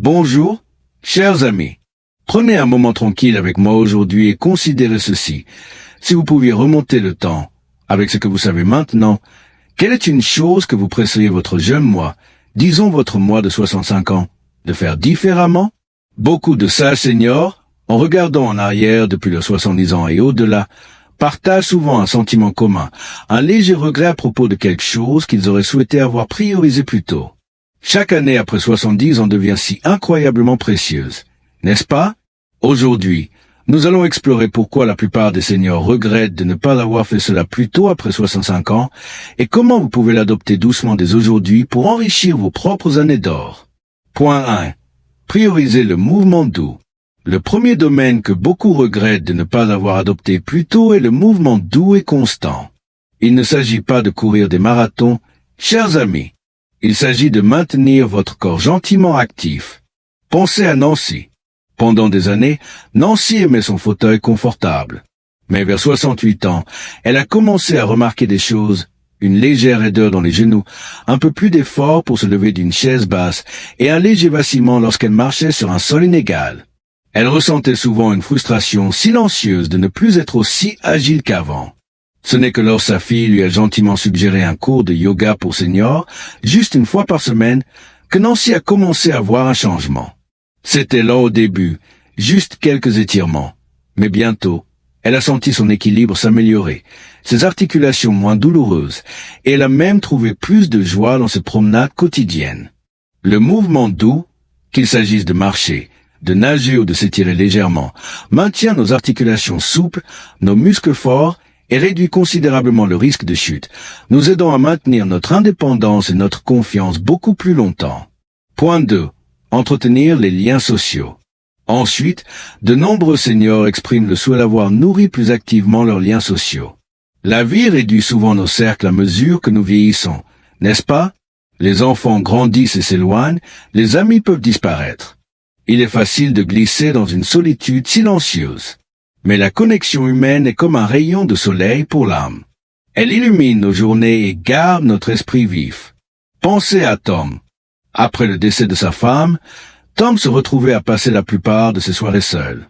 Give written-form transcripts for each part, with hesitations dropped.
Bonjour, chers amis. Prenez un moment tranquille avec moi aujourd'hui et considérez ceci. Si vous pouviez remonter le temps, avec ce que vous savez maintenant, quelle est une chose que vous presseriez votre jeune moi, disons votre moi de 65 ans, de faire différemment? Beaucoup de sages seniors, en regardant en arrière depuis leurs 70 ans et au-delà, partagent souvent un sentiment commun, un léger regret à propos de quelque chose qu'ils auraient souhaité avoir priorisé plus tôt. Chaque année après 70 en devient si incroyablement précieuse, n'est-ce pas? Aujourd'hui, nous allons explorer pourquoi la plupart des seniors regrettent de ne pas avoir fait cela plus tôt après 65 ans et comment vous pouvez l'adopter doucement dès aujourd'hui pour enrichir vos propres années d'or. Point 1. Prioriser le mouvement doux. Le premier domaine que beaucoup regrettent de ne pas avoir adopté plus tôt est le mouvement doux et constant. Il ne s'agit pas de courir des marathons, chers amis. Il s'agit de maintenir votre corps gentiment actif. Pensez à Nancy. Pendant des années, Nancy aimait son fauteuil confortable. Mais vers 68 ans, elle a commencé à remarquer des choses, une légère raideur dans les genoux, un peu plus d'effort pour se lever d'une chaise basse et un léger vacillement lorsqu'elle marchait sur un sol inégal. Elle ressentait souvent une frustration silencieuse de ne plus être aussi agile qu'avant. Ce n'est que lorsque sa fille lui a gentiment suggéré un cours de yoga pour seniors, juste une fois par semaine, que Nancy a commencé à voir un changement. C'était lent au début, juste quelques étirements. Mais bientôt, elle a senti son équilibre s'améliorer, ses articulations moins douloureuses, et elle a même trouvé plus de joie dans ses promenades quotidiennes. Le mouvement doux, qu'il s'agisse de marcher, de nager ou de s'étirer légèrement, maintient nos articulations souples, nos muscles forts, et réduit considérablement le risque de chute, nous aidant à maintenir notre indépendance et notre confiance beaucoup plus longtemps. Point 2. Entretenir les liens sociaux. Ensuite, de nombreux seniors expriment le souhait d'avoir nourri plus activement leurs liens sociaux. La vie réduit souvent nos cercles à mesure que nous vieillissons, n'est-ce pas? Les enfants grandissent et s'éloignent, les amis peuvent disparaître. Il est facile de glisser dans une solitude silencieuse. Mais la connexion humaine est comme un rayon de soleil pour l'âme. Elle illumine nos journées et garde notre esprit vif. Pensez à Tom. Après le décès de sa femme, Tom se retrouvait à passer la plupart de ses soirées seul.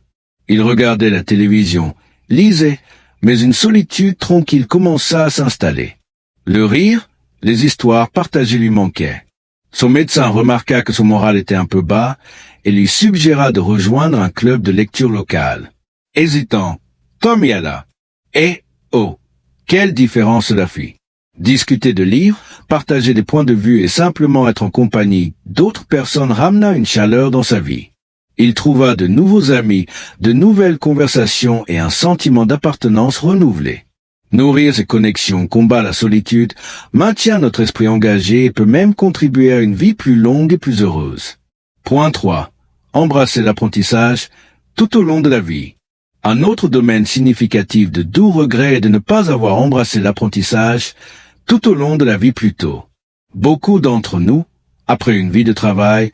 Il regardait la télévision, lisait, mais une solitude tranquille commença à s'installer. Le rire, les histoires partagées lui manquaient. Son médecin remarqua que son moral était un peu bas et lui suggéra de rejoindre un club de lecture local. Hésitant, Tom y alla. Et, oh, quelle différence cela fit! Discuter de livres, partager des points de vue et simplement être en compagnie d'autres personnes ramena une chaleur dans sa vie. Il trouva de nouveaux amis, de nouvelles conversations et un sentiment d'appartenance renouvelé. Nourrir ces connexions combat la solitude, maintient notre esprit engagé et peut même contribuer à une vie plus longue et plus heureuse. Point 3. Embrasser l'apprentissage tout au long de la vie. Un autre domaine significatif de doux regret est de ne pas avoir embrassé l'apprentissage tout au long de la vie plus tôt. Beaucoup d'entre nous, après une vie de travail,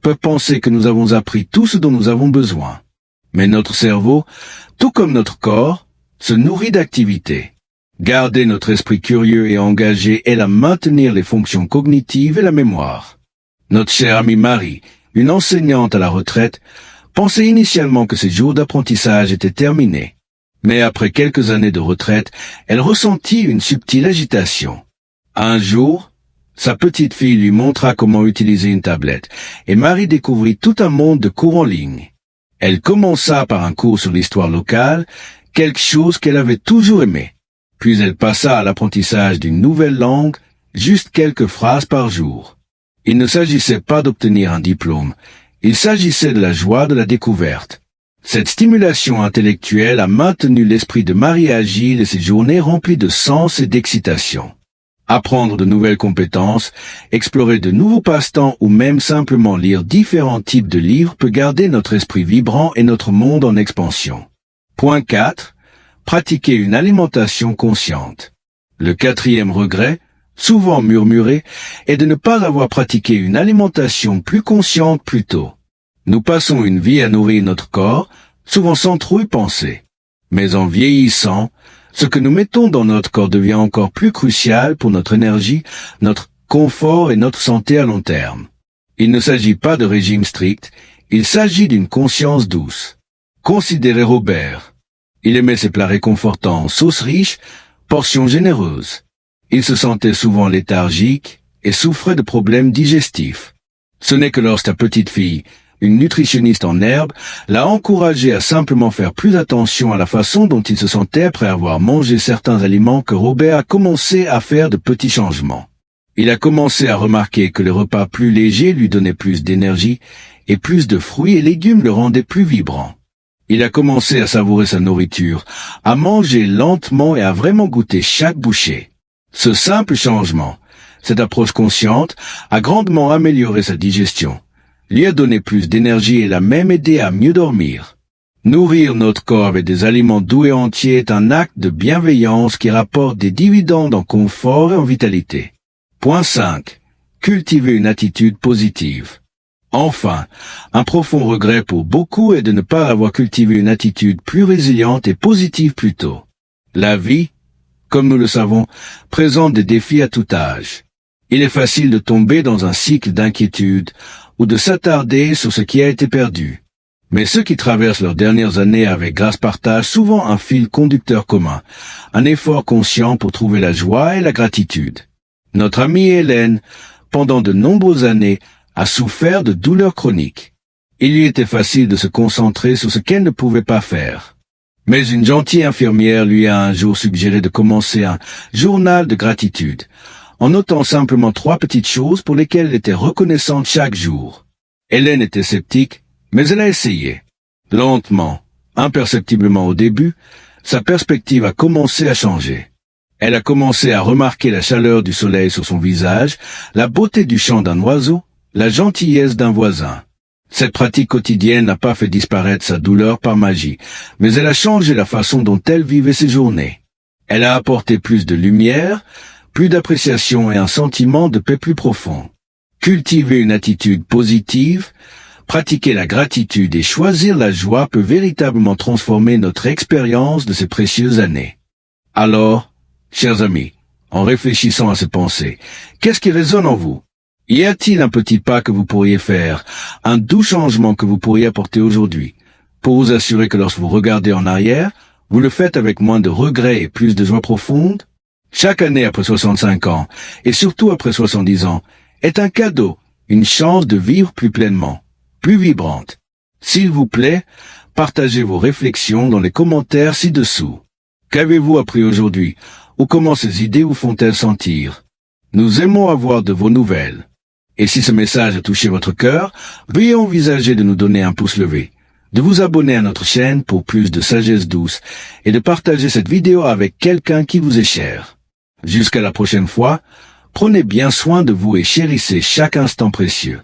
peuvent penser que nous avons appris tout ce dont nous avons besoin. Mais notre cerveau, tout comme notre corps, se nourrit d'activité. Garder notre esprit curieux et engagé aide à maintenir les fonctions cognitives et la mémoire. Notre chère amie Marie, une enseignante à la retraite, pensait initialement que ses jours d'apprentissage étaient terminés. Mais après quelques années de retraite, elle ressentit une subtile agitation. Un jour, sa petite fille lui montra comment utiliser une tablette, et Marie découvrit tout un monde de cours en ligne. Elle commença par un cours sur l'histoire locale, quelque chose qu'elle avait toujours aimé. Puis elle passa à l'apprentissage d'une nouvelle langue, juste quelques phrases par jour. Il ne s'agissait pas d'obtenir un diplôme, il s'agissait de la joie de la découverte. Cette stimulation intellectuelle a maintenu l'esprit de Marie agile et ses journées remplies de sens et d'excitation. Apprendre de nouvelles compétences, explorer de nouveaux passe-temps ou même simplement lire différents types de livres peut garder notre esprit vibrant et notre monde en expansion. Point 4. Pratiquer une alimentation consciente. Le quatrième regret, souvent murmuré, est de ne pas avoir pratiqué une alimentation plus consciente plus tôt. Nous passons une vie à nourrir notre corps, souvent sans trop y penser. Mais en vieillissant, ce que nous mettons dans notre corps devient encore plus crucial pour notre énergie, notre confort et notre santé à long terme. Il ne s'agit pas de régime strict, il s'agit d'une conscience douce. Considérez Robert. Il aimait ses plats réconfortants, sauce riche, portions généreuses. Il se sentait souvent léthargique et souffrait de problèmes digestifs. Ce n'est que lorsque sa petite fille, une nutritionniste en herbe, l'a encouragé à simplement faire plus attention à la façon dont il se sentait après avoir mangé certains aliments que Robert a commencé à faire de petits changements. Il a commencé à remarquer que les repas plus légers lui donnaient plus d'énergie et plus de fruits et légumes le rendaient plus vibrant. Il a commencé à savourer sa nourriture, à manger lentement et à vraiment goûter chaque bouchée. Ce simple changement, cette approche consciente, a grandement amélioré sa digestion, lui a donné plus d'énergie et l'a même aidé à mieux dormir. Nourrir notre corps avec des aliments doux et entiers est un acte de bienveillance qui rapporte des dividendes en confort et en vitalité. Point 5. Cultiver une attitude positive. Enfin, un profond regret pour beaucoup est de ne pas avoir cultivé une attitude plus résiliente et positive plus tôt. La vie, comme nous le savons, présente des défis à tout âge. Il est facile de tomber dans un cycle d'inquiétude ou de s'attarder sur ce qui a été perdu. Mais ceux qui traversent leurs dernières années avec grâce partagent souvent un fil conducteur commun, un effort conscient pour trouver la joie et la gratitude. Notre amie Hélène, pendant de nombreuses années, a souffert de douleurs chroniques. Il lui était facile de se concentrer sur ce qu'elle ne pouvait pas faire. Mais une gentille infirmière lui a un jour suggéré de commencer un journal de gratitude, en notant simplement 3 petites choses pour lesquelles elle était reconnaissante chaque jour. Hélène était sceptique, mais elle a essayé. Lentement, imperceptiblement au début, sa perspective a commencé à changer. Elle a commencé à remarquer la chaleur du soleil sur son visage, la beauté du chant d'un oiseau, la gentillesse d'un voisin. Cette pratique quotidienne n'a pas fait disparaître sa douleur par magie, mais elle a changé la façon dont elle vivait ses journées. Elle a apporté plus de lumière, plus d'appréciation et un sentiment de paix plus profond. Cultiver une attitude positive, pratiquer la gratitude et choisir la joie peut véritablement transformer notre expérience de ces précieuses années. Alors, chers amis, en réfléchissant à ces pensées, qu'est-ce qui résonne en vous? Y a-t-il un petit pas que vous pourriez faire, un doux changement que vous pourriez apporter aujourd'hui, pour vous assurer que lorsque vous regardez en arrière, vous le faites avec moins de regrets et plus de joie profonde? Chaque année après 65 ans, et surtout après 70 ans, est un cadeau, une chance de vivre plus pleinement, plus vibrante. S'il vous plaît, partagez vos réflexions dans les commentaires ci-dessous. Qu'avez-vous appris aujourd'hui, ou comment ces idées vous font-elles sentir? Nous aimons avoir de vos nouvelles. Et si ce message a touché votre cœur, veuillez envisager de nous donner un pouce levé, de vous abonner à notre chaîne pour plus de sagesse douce et de partager cette vidéo avec quelqu'un qui vous est cher. Jusqu'à la prochaine fois, prenez bien soin de vous et chérissez chaque instant précieux.